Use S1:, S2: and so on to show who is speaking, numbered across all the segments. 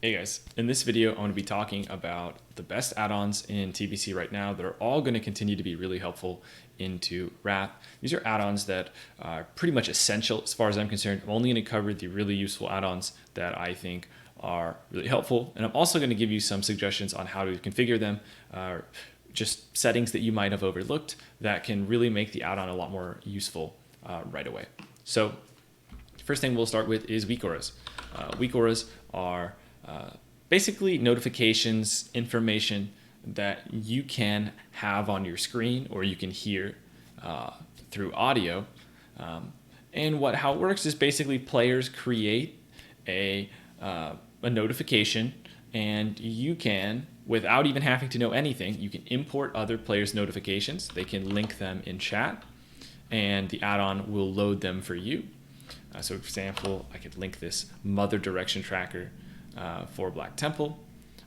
S1: Hey guys, in this video I'm going to be talking about the best add-ons in TBC right now that are all going to continue to be really helpful into Wrath. These are add-ons that are pretty much essential as far as I'm concerned. I'm only going to cover the really useful add-ons that I think are really helpful, and I'm also going to give you some suggestions on how to configure them, just settings that you might have overlooked that can really make the add-on a lot more useful right away. So first thing we'll start with is weak auras. Weak auras are basically notifications, information that you can have on your screen or you can hear through audio. And how it works is basically players create a notification, and you can, without even having to know anything, you can import other players' notifications. They can link them in chat, and the add-on will load them for you. So for example, I could link this mother direction tracker for Black Temple.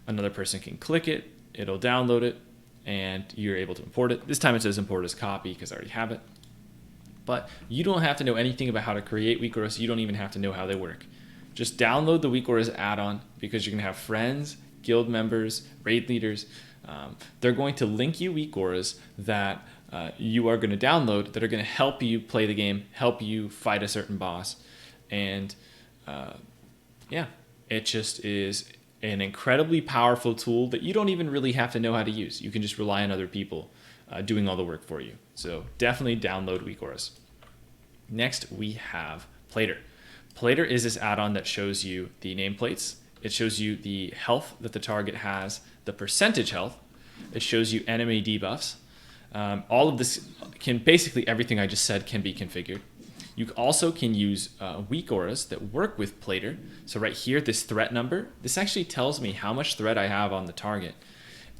S1: Another person can click it, it'll download it, and you're able to import it. This time it says import as copy because I already have it. But you don't have to know anything about how to create weak auras. You don't even have to know how they work. Just download the weak auras add-on because you're going to have friends, guild members, raid leaders. They're going to link you weak auras that you are going to download that are going to help you play the game, help you fight a certain boss. And yeah, it just is an incredibly powerful tool that you don't even really have to know how to use. You can just rely on other people doing all the work for you. So definitely download weak auras. Next, we have Plater. Plater is this add-on that shows you the nameplates. It shows you the health that the target has, the percentage health. It shows you enemy debuffs. All of this can, basically everything I just said can be configured. You also can use weak auras that work with Plater. So right here, this threat number, this actually tells me how much threat I have on the target.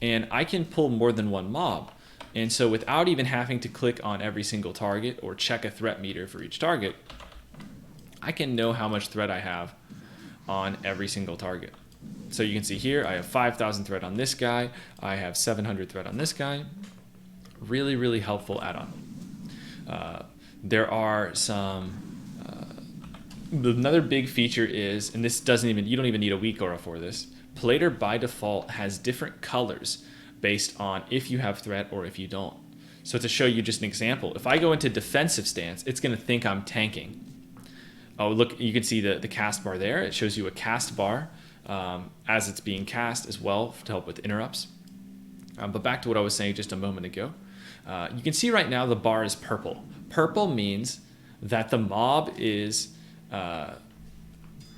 S1: And I can pull more than one mob. And so without even having to click on every single target or check a threat meter for each target, I can know how much threat I have on every single target. So you can see here, I have 5,000 threat on this guy. I have 700 threat on this guy. Really, really helpful add-on. There are some, another big feature is, and this doesn't even, you don't even need a weak aura for this. Plater by default has different colors based on if you have threat or if you don't. So to show you just an example, if I go into defensive stance, it's going to think I'm tanking. Oh, look, you can see the cast bar there. It shows you a cast bar as it's being cast as well to help with interrupts. But back to what I was saying just a moment ago. You can see right now the bar is purple. Purple means that the mob is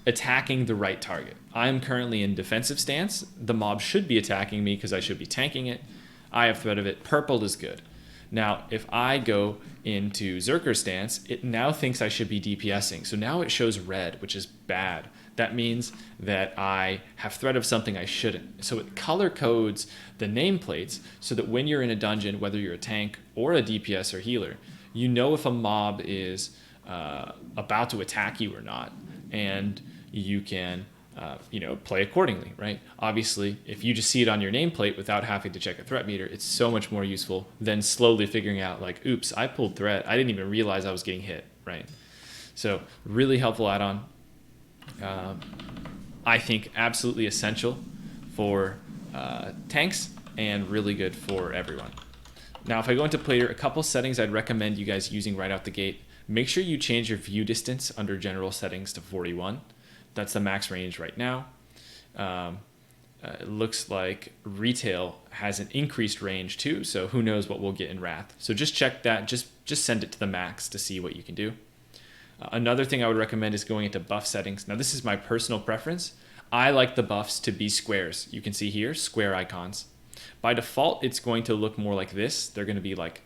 S1: attacking the right target. I'm currently in defensive stance. The mob should be attacking me because I should be tanking it. I have threat of it. Purple is good. Now, if I go into Zerker stance, it now thinks I should be DPSing. So now it shows red, which is bad. That means that I have threat of something I shouldn't. So it color codes the nameplates so that when you're in a dungeon, whether you're a tank or a DPS or healer, you know if a mob is about to attack you or not, and you can play accordingly, right? Obviously, if you just see it on your nameplate without having to check a threat meter, it's so much more useful than slowly figuring out like, oops, I pulled threat. I didn't even realize I was getting hit, right? So really helpful add-on. I think absolutely essential for tanks and really good for everyone. Now, if I go into Plater, a couple settings I'd recommend you guys using right out the gate. Make sure you change your view distance under general settings to 41. That's the max range right now. It looks like retail has an increased range too, so who knows what we'll get in Wrath. So just check that, just send it to the max to see what you can do. Another thing I would recommend is going into buff settings. Now this is my personal preference. I like the buffs to be squares. You can see here, square icons. By default, it's going to look more like this. They're going to be like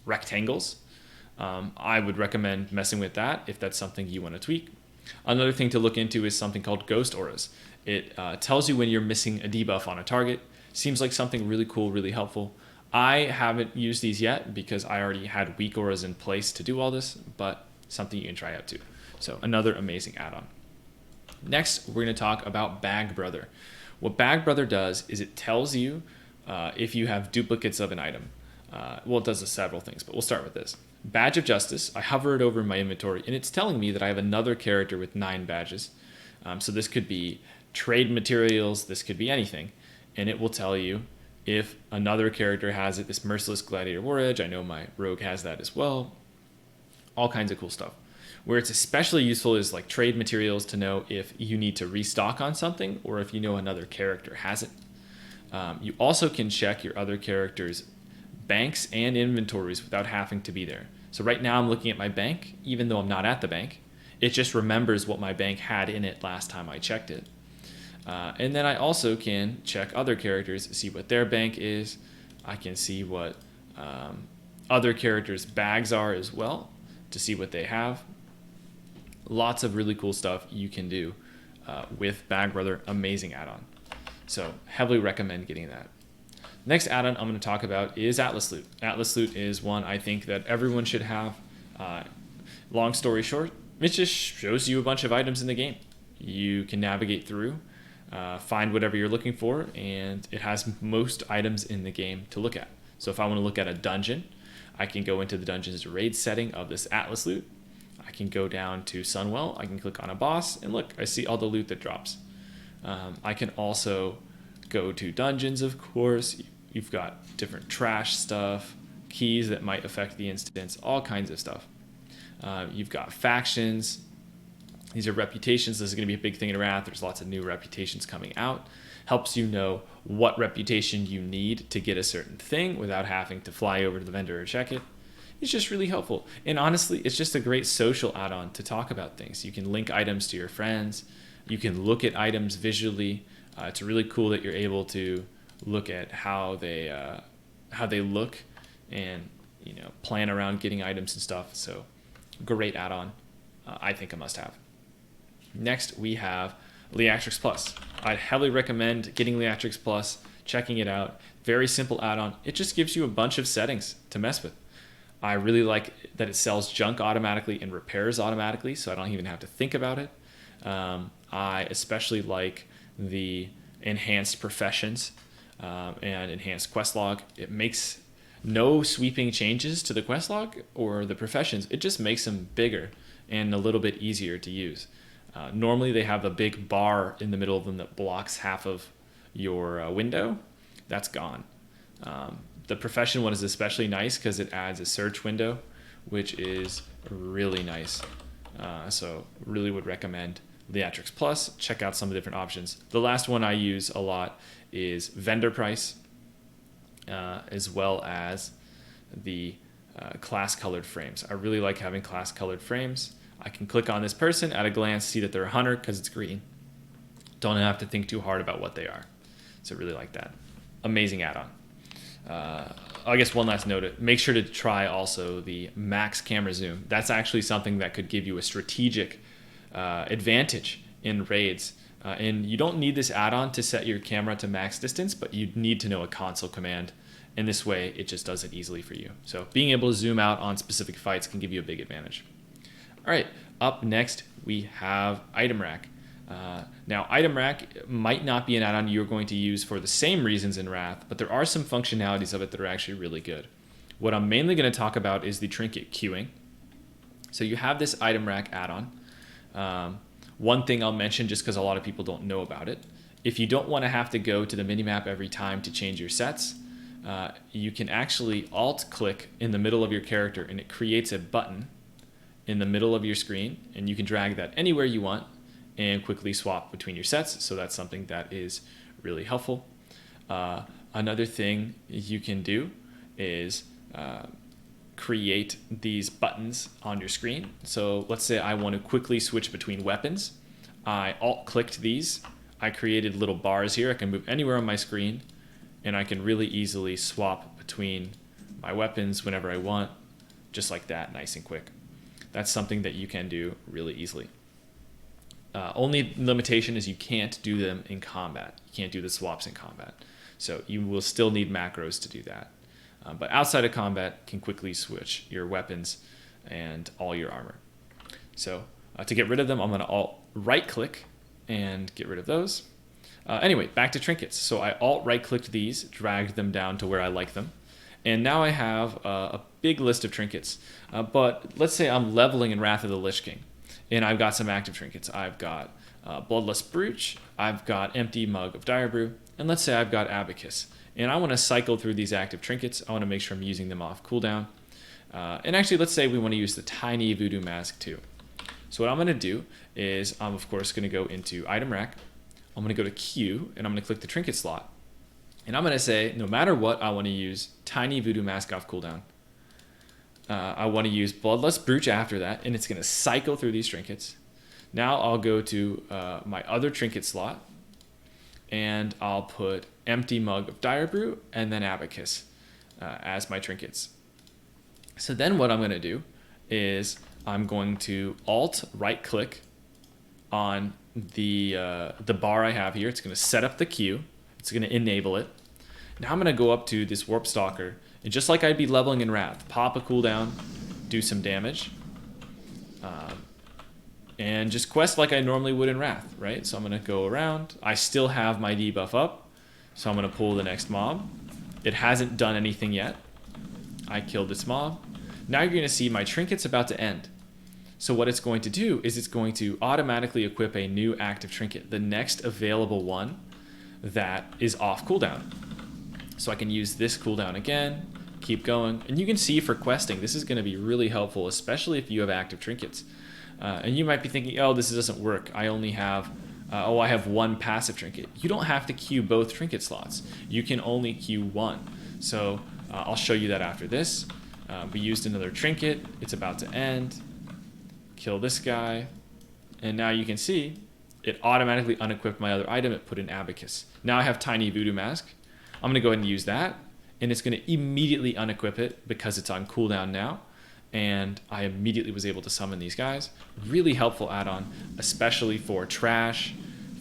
S1: rectangles. I would recommend messing with that if that's something you want to tweak. Another thing to look into is something called ghost auras. It tells you when you're missing a debuff on a target. Seems like something really cool, really helpful. I haven't used these yet because I already had weak auras in place to do all this, but something you can try out too. So another amazing add-on. Next, we're going to talk about Bagbrother. What Bagbrother does is it tells you if you have duplicates of an item. Well, it does several things, but we'll start with this. Badge of Justice, I hover it over in my inventory, and it's telling me that I have another character with 9 badges. So this could be trade materials. This could be anything. And it will tell you if another character has it. This Merciless Gladiator War Edge, I know my rogue has that as well. All kinds of cool stuff. Where it's especially useful is like trade materials to know if you need to restock on something or if you know another character has it. You also can check your other characters' banks and inventories without having to be there. So right now I'm looking at my bank, even though I'm not at the bank. It just remembers what my bank had in it last time I checked it. And then I also can check other characters, see what their bank is. I can see what other characters' bags are as well to see what they have. Lots of really cool stuff you can do with Bagbrother. Amazing add-on. So heavily recommend getting that. Next add-on I'm going to talk about is Atlas Loot. Atlas Loot is one I think that everyone should have. Long story short, it just shows you a bunch of items in the game. You can navigate through, find whatever you're looking for, and it has most items in the game to look at. So if I want to look at a dungeon, I can go into the dungeon's raid setting of this Atlas Loot. I can go down to Sunwell, I can click on a boss, and look, I see all the loot that drops. I can also go to dungeons, of course. You've got different trash stuff, keys that might affect the instance, all kinds of stuff. You've got factions. These are reputations. This is going to be a big thing in Wrath. There's lots of new reputations coming out. Helps you know what reputation you need to get a certain thing without having to fly over to the vendor or check it. It's just really helpful. And honestly, it's just a great social add-on to talk about things. You can link items to your friends. You can look at items visually. It's really cool that you're able to look at how they look and plan around getting items and stuff. So great add-on. I think a must-have. Next, we have Liatrix Plus. I'd heavily recommend getting Liatrix Plus, checking it out. Very simple add-on. It just gives you a bunch of settings to mess with. I really like that it sells junk automatically and repairs automatically, so I don't even have to think about it. I especially like the enhanced professions and enhanced quest log. It makes no sweeping changes to the quest log or the professions. It just makes them bigger and a little bit easier to use. Normally they have a big bar in the middle of them that blocks half of your window. That's gone. The profession one is especially nice because it adds a search window, which is really nice. So really would recommend Liatrix Plus. Check out some of the different options. The last one I use a lot is vendor price, as well as the class colored frames. I really like having class colored frames. I can click on this person at a glance, see that they're a hunter because it's green. Don't have to think too hard about what they are. So really like that. Amazing add-on. I guess one last note, make sure to try also the max camera zoom. That's actually something that could give you a strategic advantage in raids. And you don't need this add-on to set your camera to max distance, but you need to know a console command. In this way, it just does it easily for you. So being able to zoom out on specific fights can give you a big advantage. All right, up next, we have ItemRack. Now, ItemRack might not be an add-on you're going to use for the same reasons in Wrath, but there are some functionalities of it that are actually really good. What I'm mainly going to talk about is the trinket queuing. So you have this ItemRack add-on. One thing I'll mention, just because a lot of people don't know about it, if you don't want to have to go to the minimap every time to change your sets, you can actually alt-click in the middle of your character, and it creates a button in the middle of your screen, and you can drag that anywhere you want and quickly swap between your sets. So that's something that is really helpful. Another thing you can do is create these buttons on your screen. So let's say I want to quickly switch between weapons. I alt-clicked these. I created little bars here. I can move anywhere on my screen, and I can really easily swap between my weapons whenever I want, just like that, nice and quick. That's something that you can do really easily. Only limitation is you can't do them in combat. You can't do the swaps in combat. So you will still need macros to do that. But outside of combat, can quickly switch your weapons and all your armor. So to get rid of them, I'm going to alt right click and get rid of those. Anyway, back to trinkets. So I alt right clicked these, dragged them down to where I like them. And now I have a big list of trinkets. But let's say I'm leveling in Wrath of the Lich King, and I've got some active trinkets. I've got Bloodlust Brooch, I've got Empty Mug of Dire Brew, and let's say I've got Abacus. And I want to cycle through these active trinkets. I want to make sure I'm using them off cooldown. And actually, let's say we want to use the Tiny Voodoo Mask too. So what I'm going to do is I'm, of course, going to go into ItemRack. I'm going to go to Q, and I'm going to click the trinket slot. And I'm going to say, no matter what, I want to use Tiny Voodoo Mask off cooldown. I want to use Bloodlust Brooch after that, and it's going to cycle through these trinkets. Now I'll go to my other trinket slot, and I'll put Empty Mug of Dire Brew and then Abacus as my trinkets. So then what I'm going to do is I'm going to Alt right click on the bar I have here. It's going to set up the queue. It's going to enable it. Now I'm going to go up to this Warp Stalker, and just like I'd be leveling in Wrath, pop a cooldown, do some damage, and just quest like I normally would in Wrath, right? So I'm going to go around. I still have my debuff up, so I'm going to pull the next mob. It hasn't done anything yet. I killed this mob. Now you're going to see my trinket's about to end. So what it's going to do is it's going to automatically equip a new active trinket, the next available one that is off cooldown. So I can use this cooldown again, keep going. And you can see for questing, this is going to be really helpful, especially if you have active trinkets. And you might be thinking, oh, this doesn't work. I only have, I have one passive trinket. You don't have to queue both trinket slots. You can only queue one. So I'll show you that after this. We used another trinket. It's about to end. Kill this guy. And now you can see it automatically unequipped my other item. It put in Abacus. Now I have Tiny Voodoo Mask. I'm going to go ahead and use that. And it's going to immediately unequip it because it's on cooldown now. And I immediately was able to summon these guys. Really helpful add-on, especially for trash,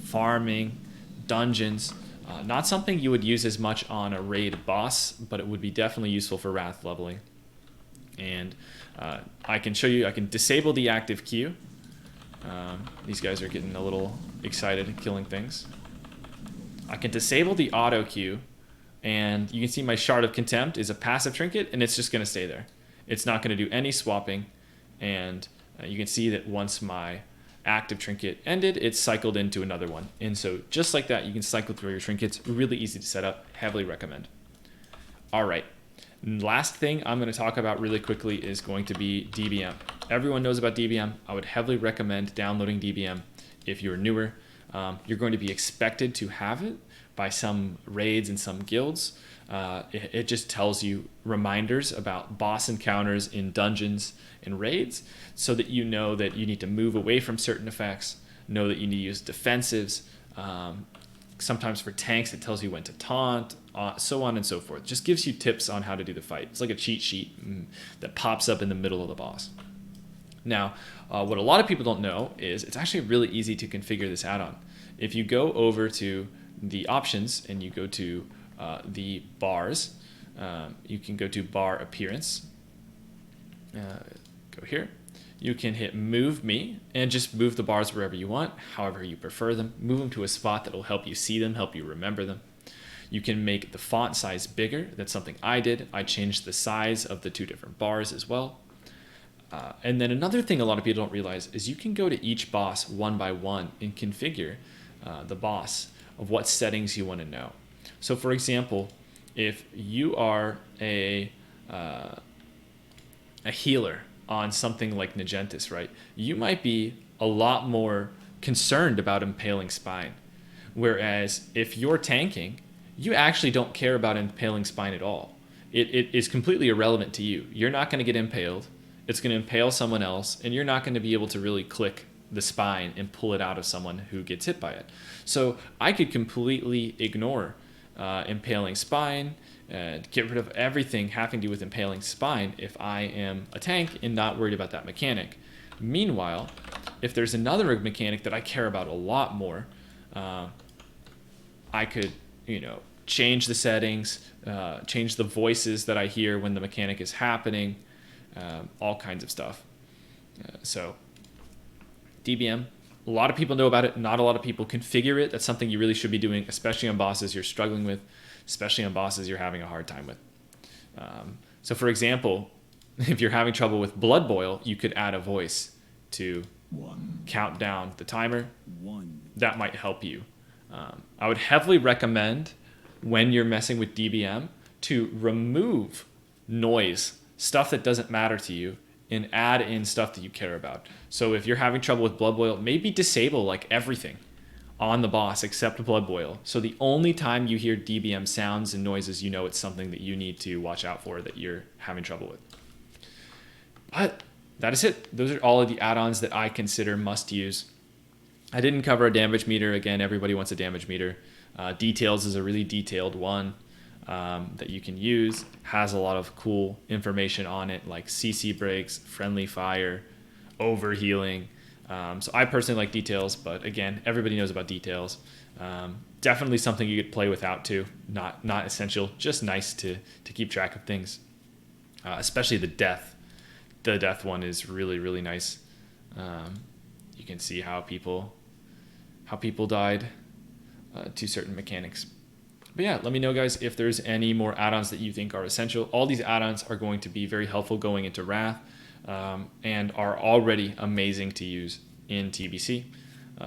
S1: farming, dungeons. Not something you would use as much on a raid boss, but it would be definitely useful for Wrath leveling. And I can show you, I can disable the active queue. These guys are getting a little excited and killing things. I can disable the auto queue, and you can see my Shard of Contempt is a passive trinket, and it's just going to stay there. It's not going to do any swapping, and you can see that once my active trinket ended, it cycled into another one. And so just like that, you can cycle through your trinkets. Really easy to set up. Heavily recommend. All right. Last thing I'm going to talk about really quickly is going to be DBM. Everyone knows about DBM. I would heavily recommend downloading DBM if you're newer. You're going to be expected to have it by some raids and some guilds. It just tells you reminders about boss encounters in dungeons and raids so that you know that you need to move away from certain effects, know that you need to use defensives. Sometimes for tanks, it tells you when to taunt, so on and so forth. Just gives you tips on how to do the fight. It's like a cheat sheet that pops up in the middle of the boss. Now, what a lot of people don't know is it's actually really easy to configure this add-on. If you go over to the options and you go to the bars, you can go to bar appearance, go here. You can hit move me and just move the bars wherever you want, however you prefer them. Move them to a spot that will help you see them, help you remember them. You can make the font size bigger. That's something I did. I changed the size of the two different bars as well. And then another thing a lot of people don't realize is you can go to each boss one by one and configure the boss of what settings you want to know. So for example, if you are a healer on something like Nagentis, right? You might be a lot more concerned about impaling spine. Whereas if you're tanking, you actually don't care about impaling spine at all. It is completely irrelevant to you. You're not going to get impaled. It's going to impale someone else, and you're not going to be able to really click the spine and pull it out of someone who gets hit by it. So I could completely ignore impaling spine, get rid of everything having to do with impaling spine if I am a tank and not worried about that mechanic. Meanwhile, if there's another mechanic that I care about a lot more, I could, change the settings, change the voices that I hear when the mechanic is happening, all kinds of stuff. So DBM, a lot of people know about it. Not a lot of people configure it. That's something you really should be doing, especially on bosses you're struggling with, especially on bosses you're having a hard time with. So for example, if you're having trouble with Blood Boil, you could add a voice to count down the timer. That might help you. I would heavily recommend when you're messing with DBM to remove noise, stuff that doesn't matter to you, and add in stuff that you care about. So if you're having trouble with blood boil, maybe disable like everything on the boss except blood boil. So the only time you hear DBM sounds and noises, you know it's something that you need to watch out for, that you're having trouble with. But that is it. Those are all of the add-ons that I consider must use. I didn't cover a damage meter. Again, everybody wants a damage meter. Details is a really detailed one that you can use. Has a lot of cool information on it, like CC breaks, friendly fire, overhealing. So I personally like details, but again, everybody knows about details. Definitely something you could play without too. Not essential, just nice to keep track of things. Especially the death. The death one is really, really nice. You can see how people died to certain mechanics. But yeah, let me know, guys, if there's any more add-ons that you think are essential. All these add-ons are going to be very helpful going into Wrath and are already amazing to use in TBC.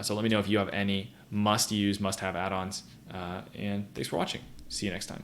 S1: So let me know if you have any must-use, must-have add-ons. And thanks for watching. See you next time.